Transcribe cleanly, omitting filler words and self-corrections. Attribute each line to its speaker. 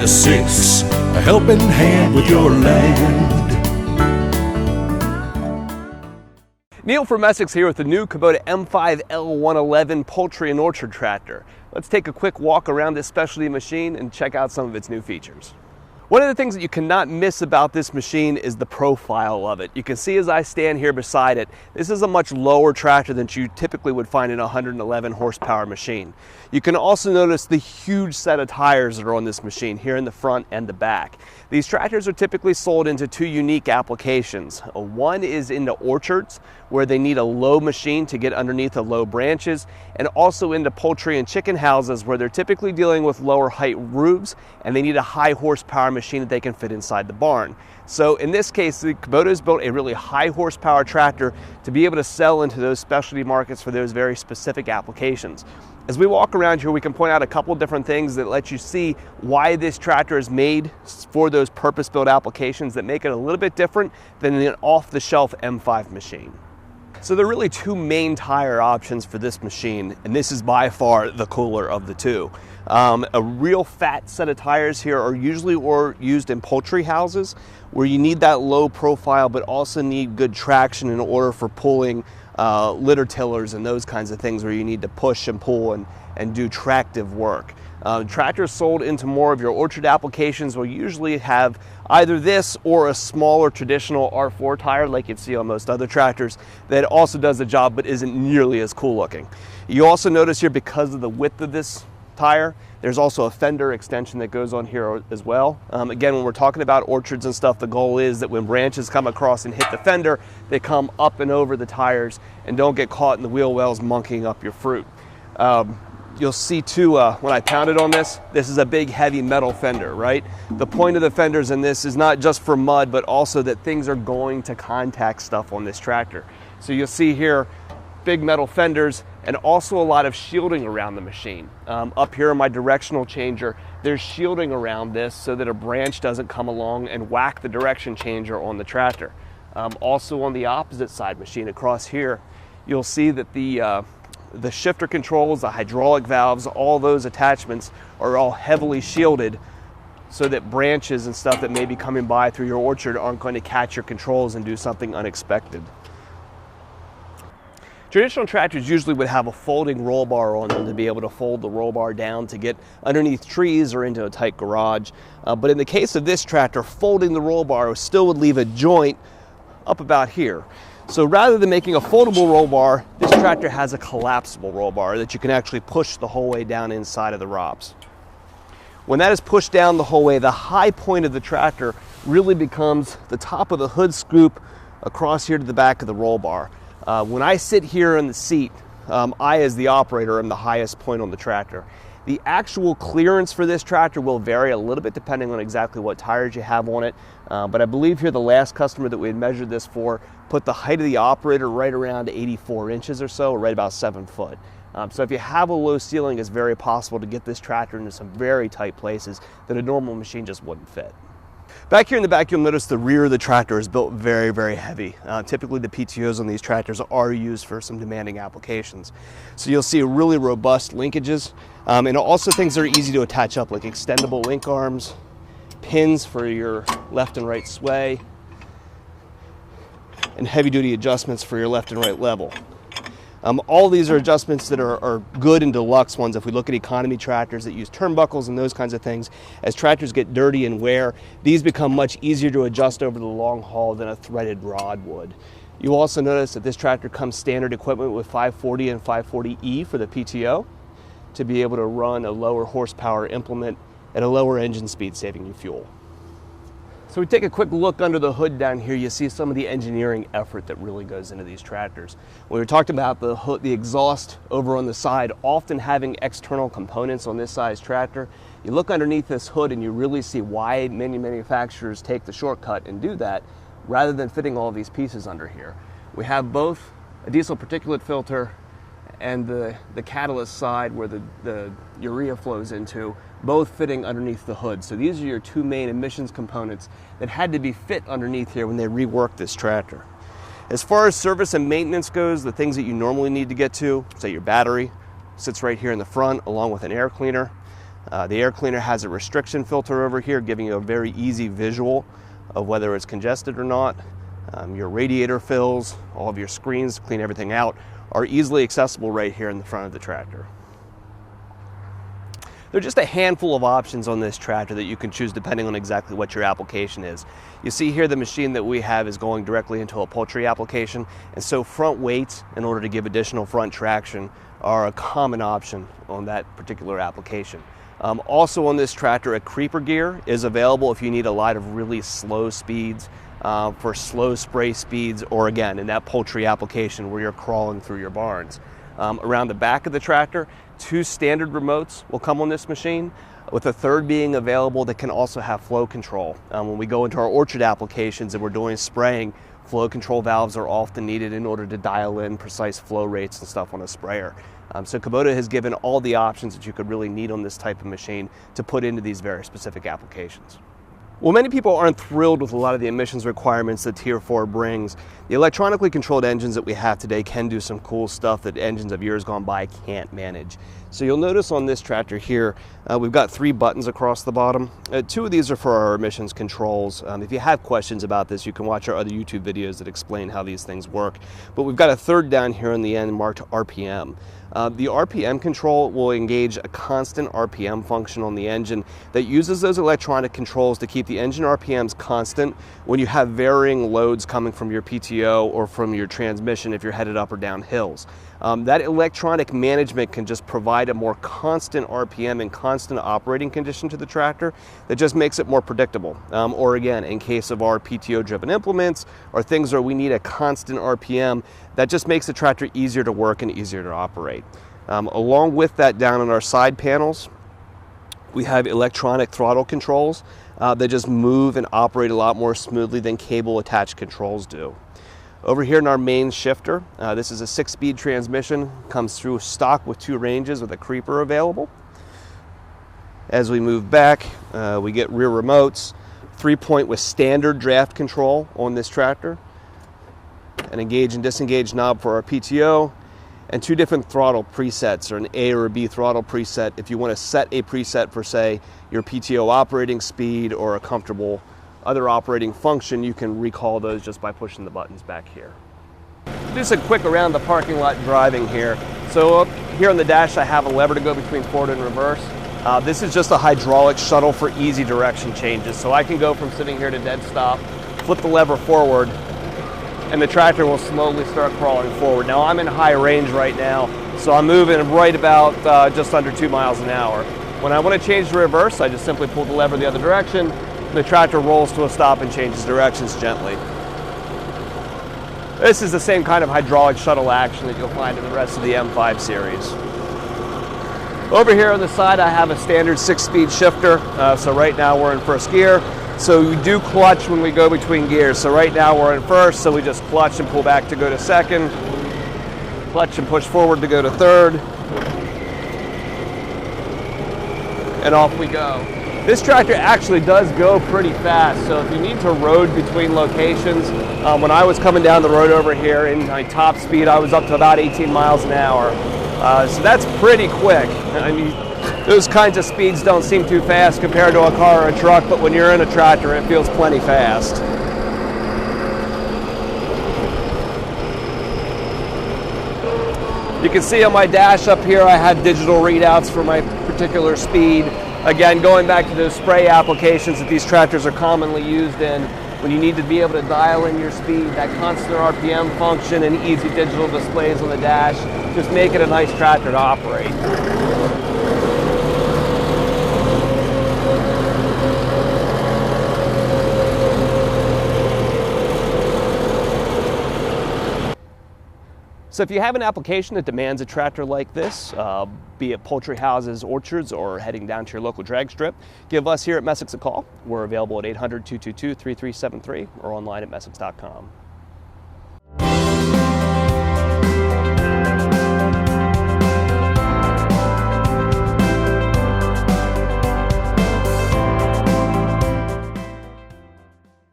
Speaker 1: Messicks, a helping hand with your land.
Speaker 2: Neil from Messicks here with the new Kubota M5L-111 poultry and orchard tractor. Let's take a quick walk around this specialty machine and check out some of its new features. One of the things that you cannot miss about this machine is the profile of it. You can see as I stand here beside it, this is a much lower tractor than you typically would find in a 111 horsepower machine. You can also notice the huge set of tires that are on this machine here in the front and the back. These tractors are typically sold into two unique applications. One is into orchards, where they need a low machine to get underneath the low branches, and also into poultry and chicken houses, where they're typically dealing with lower height roofs and they need a high horsepower machine that they can fit inside the barn. So in this case, the Kubota has built a really high horsepower tractor to be able to sell into those specialty markets for those very specific applications. As we walk around here, we can point out a couple different things that let you see why this tractor is made for those purpose-built applications that make it a little bit different than an off-the-shelf M5 machine. So there are really two main tire options for this machine, and this is by far the cooler of the two. A real fat set of tires here are usually used in poultry houses, where you need that low profile but also need good traction in order for pulling litter tillers and those kinds of things, where you need to push and pull and do tractive work. Tractors sold into more of your orchard applications will usually have either this or a smaller traditional R4 tire like you'd see on most other tractors that also does the job but isn't nearly as cool looking. You also notice here, because of the width of this tire, there's also a fender extension that goes on here as well. Again, when we're talking about orchards and stuff, the goal is that when branches come across and hit the fender, they come up and over the tires and don't get caught in the wheel wells monkeying up your fruit. You'll see too, when I pounded on this is a big heavy metal fender, right? The point of the fenders in this is not just for mud, but also that things are going to contact stuff on this tractor. So you'll see here big metal fenders and also a lot of shielding around the machine. Up here in my directional changer, there's shielding around this so that a branch doesn't come along and whack the direction changer on the tractor. Also on the opposite side machine across here, you'll see that the shifter controls, the hydraulic valves, all those attachments are all heavily shielded so that branches and stuff that may be coming by through your orchard aren't going to catch your controls and do something unexpected. Traditional tractors usually would have a folding roll bar on them to be able to fold the roll bar down to get underneath trees or into a tight garage. But in the case of this tractor, folding the roll bar still would leave a joint up about here. So rather than making a foldable roll bar, this tractor has a collapsible roll bar that you can actually push the whole way down inside of the ROPS. When that is pushed down the whole way, the high point of the tractor really becomes the top of the hood scoop across here to the back of the roll bar. When I sit here in the seat, I as the operator am the highest point on the tractor. The actual clearance for this tractor will vary a little bit depending on exactly what tires you have on it, but I believe here the last customer that we had measured this for put the height of the operator right around 84 inches or so, or right about 7 foot. So if you have a low ceiling, it's very possible to get this tractor into some very tight places that a normal machine just wouldn't fit. Back here in the back, you'll notice the rear of the tractor is built very, very heavy. Typically the PTOs on these tractors are used for some demanding applications. So you'll see really robust linkages, and also things that are easy to attach up, like extendable link arms, pins for your left and right sway, and heavy duty adjustments for your left and right level. All these are adjustments that are good and deluxe ones. If we look at economy tractors that use turnbuckles and those kinds of things, as tractors get dirty and wear, these become much easier to adjust over the long haul than a threaded rod would. You'll also notice that this tractor comes standard equipment with 540 and 540E for the PTO to be able to run a lower horsepower implement at a lower engine speed, saving you fuel. So we take a quick look under the hood down here, you see some of the engineering effort that really goes into these tractors. When we talked about the hood, the exhaust over on the side, often having external components on this size tractor, you look underneath this hood and you really see why many manufacturers take the shortcut and do that rather than fitting all these pieces under here. We have both a diesel particulate filter and the catalyst side where the urea flows into, both fitting underneath the hood. So these are your two main emissions components that had to be fit underneath here when they reworked this tractor. As far as service and maintenance goes, the things that you normally need to get to, say your battery, sits right here in the front along with an air cleaner. The air cleaner has a restriction filter over here, giving you a very easy visual of whether it's congested or not. Your radiator fills, all of your screens, clean everything out, are easily accessible right here in the front of the tractor. There are just a handful of options on this tractor that you can choose depending on exactly what your application is. You see here the machine that we have is going directly into a poultry application, and so front weights, in order to give additional front traction, are a common option on that particular application. Also on this tractor, a creeper gear is available if you need a lot of really slow speeds, for slow spray speeds, or again, in that poultry application where you're crawling through your barns. Around the back of the tractor, 2 standard remotes will come on this machine, with a third being available that can also have flow control. When we go into our orchard applications and we're doing spraying, flow control valves are often needed in order to dial in precise flow rates and stuff on a sprayer. So Kubota has given all the options that you could really need on this type of machine to put into these very specific applications. Well, many people aren't thrilled with a lot of the emissions requirements that Tier 4 brings. The electronically controlled engines that we have today can do some cool stuff that engines of years gone by can't manage. So you'll notice on this tractor here, we've got 3 buttons across the bottom. 2 of these are for our emissions controls. If you have questions about this, you can watch our other YouTube videos that explain how these things work. But we've got a third down here on the end marked RPM. The RPM control will engage a constant RPM function on the engine that uses those electronic controls to keep the engine RPMs constant when you have varying loads coming from your PTO or from your transmission if you're headed up or down hills. That electronic management can just provide a more constant RPM and constant operating condition to the tractor that just makes it more predictable. Or again, in case of our PTO driven implements or things where we need a constant RPM, that just makes the tractor easier to work and easier to operate. Along with that, down on our side panels, we have electronic throttle controls that just move and operate a lot more smoothly than cable attached controls do. Over here in our main shifter, this is a 6-speed transmission, comes through stock with 2 ranges with a creeper available. As we move back, we get rear remotes, 3-point with standard draft control on this tractor, an engage and disengage knob for our PTO, and 2 different throttle presets, or an A or a B throttle preset if you want to set a preset for, say, your PTO operating speed or a comfortable other operating function. You can recall those just by pushing the buttons back here. Just a quick around the parking lot driving here. So up here on the dash I have a lever to go between forward and reverse. This is just a hydraulic shuttle for easy direction changes. So I can go from sitting here to dead stop, flip the lever forward, and the tractor will slowly start crawling forward. Now I'm in high range right now, so I'm moving right about just under 2 miles an hour. When I want to change to reverse, I just simply pull the lever the other direction. The tractor rolls to a stop and changes directions gently. This is the same kind of hydraulic shuttle action that you'll find in the rest of the M5 series. Over here on the side I have a standard 6-speed shifter. So right now we're in first gear. So we do clutch when we go between gears. So right now we're in first, so we just clutch and pull back to go to second. Clutch and push forward to go to third. And off we go. This tractor actually does go pretty fast, so if you need to road between locations, when I was coming down the road over here in my top speed, I was up to about 18 miles an hour. So that's pretty quick. I mean, those kinds of speeds don't seem too fast compared to a car or a truck, but when you're in a tractor, it feels plenty fast. You can see on my dash up here, I have digital readouts for my particular speed. Again, going back to those spray applications that these tractors are commonly used in, when you need to be able to dial in your speed, that constant RPM function and easy digital displays on the dash just make it a nice tractor to operate. So if you have an application that demands a tractor like this, be it poultry houses, orchards, or heading down to your local drag strip, give us here at Messicks a call. We're available at 800-222-3373 or online at messicks.com.